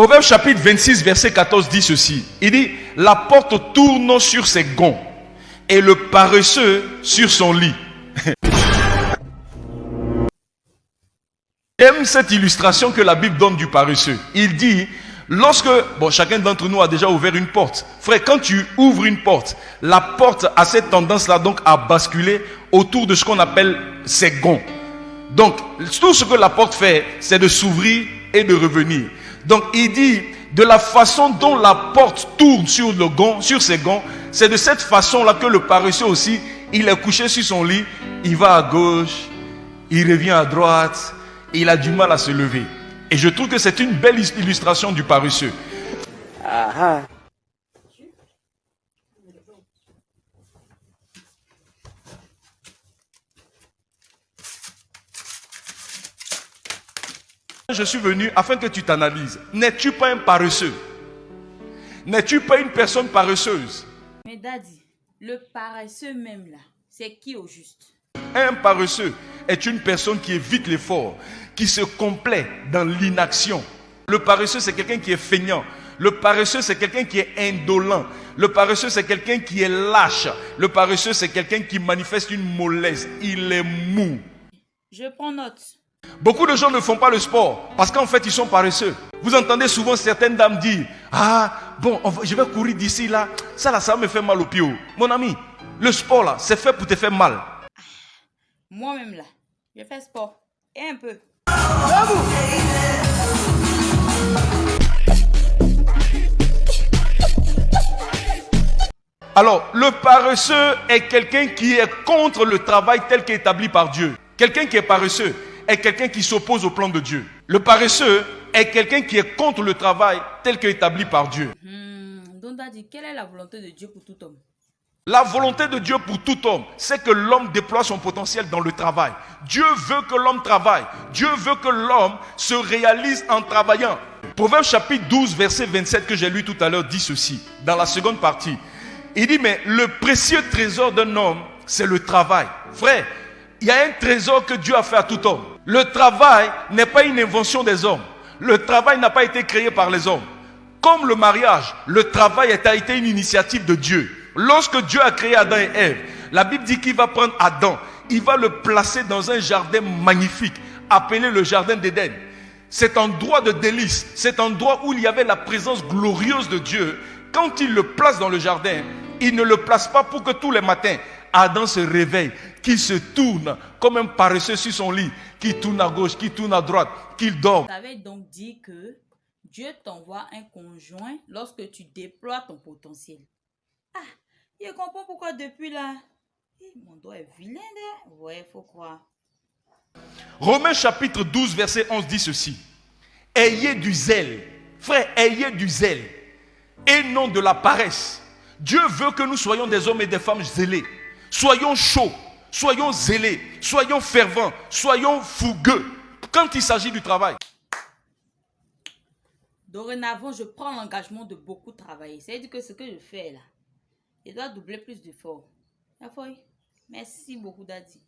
Proverbe chapitre 26, verset 14 dit ceci. Il dit, la porte tourne sur ses gonds et le paresseux sur son lit. J'aime cette illustration que la Bible donne du paresseux. Il dit, lorsque, chacun d'entre nous a déjà ouvert une porte. Frère, quand tu ouvres une porte, la porte a cette tendance-là donc à basculer autour de ce qu'on appelle ses gonds. Donc, tout ce que la porte fait, c'est de s'ouvrir et de revenir. Donc, il dit, de la façon dont la porte tourne sur le gond, sur ses gonds, c'est de cette façon-là que le paresseux aussi, il est couché sur son lit, il va à gauche, il revient à droite, il a du mal à se lever. Et je trouve que c'est une belle illustration du paresseux. Ah. Je suis venu afin que tu t'analyses. N'es-tu pas un paresseux? N'es-tu pas une personne paresseuse? Mais Daddy, le paresseux même là, c'est qui au juste? Un paresseux est une personne qui évite l'effort, qui se complaît dans l'inaction. Le paresseux, c'est quelqu'un qui est feignant. Le paresseux, c'est quelqu'un qui est indolent. Le paresseux, c'est quelqu'un qui est lâche. Le paresseux, c'est quelqu'un qui manifeste une mollesse. Il est mou. Je prends note. Beaucoup de gens ne font pas le sport parce qu'en fait, ils sont paresseux. Vous entendez souvent certaines dames dire, je vais courir d'ici là. Ça va me fait mal au pied. Mon ami, le sport là, c'est fait pour te faire mal. Moi-même là, je fais sport. Et un peu. Alors, le paresseux est quelqu'un qui est contre le travail tel qu'établi par Dieu. Quelqu'un qui est paresseux est quelqu'un qui s'oppose au plan de Dieu. Le paresseux est quelqu'un qui est contre le travail tel qu'établi par Dieu. Donc, Daddy, quelle est la volonté de Dieu pour tout homme? La volonté de Dieu pour tout homme, c'est que l'homme déploie son potentiel dans le travail. Dieu veut que l'homme travaille. Dieu veut que l'homme se réalise en travaillant. Proverbe chapitre 12, verset 27 que j'ai lu tout à l'heure dit ceci, dans la seconde partie. Il dit, mais le précieux trésor d'un homme, c'est le travail. Frère, il y a un trésor que Dieu a fait à tout homme. Le travail n'est pas une invention des hommes. Le travail n'a pas été créé par les hommes. Comme le mariage, le travail a été une initiative de Dieu. Lorsque Dieu a créé Adam et Ève, la Bible dit qu'il va prendre Adam, il va le placer dans un jardin magnifique, appelé le jardin d'Éden. Cet endroit de délice, cet endroit où il y avait la présence glorieuse de Dieu, quand il le place dans le jardin, il ne le place pas pour que tous les matins, Adam se réveille, qu'il se tourne comme un paresseux sur son lit, qu'il tourne à gauche, qu'il tourne à droite, qu'il dort. Ça veut donc dire que Dieu t'envoie un conjoint lorsque tu déploies ton potentiel. Je comprends pourquoi depuis là, mon doigt est vilain. Ouais, faut croire. Romains chapitre 12, verset 11 dit ceci. Ayez du zèle. Frère, ayez du zèle. Et non de la paresse. Dieu veut que nous soyons des hommes et des femmes zélés. Soyons chauds, soyons zélés, soyons fervents, soyons fougueux quand il s'agit du travail. Dorénavant, je prends l'engagement de beaucoup travailler. C'est-à-dire que ce que je fais là, je dois doubler plus d'efforts. Merci beaucoup, Daddy.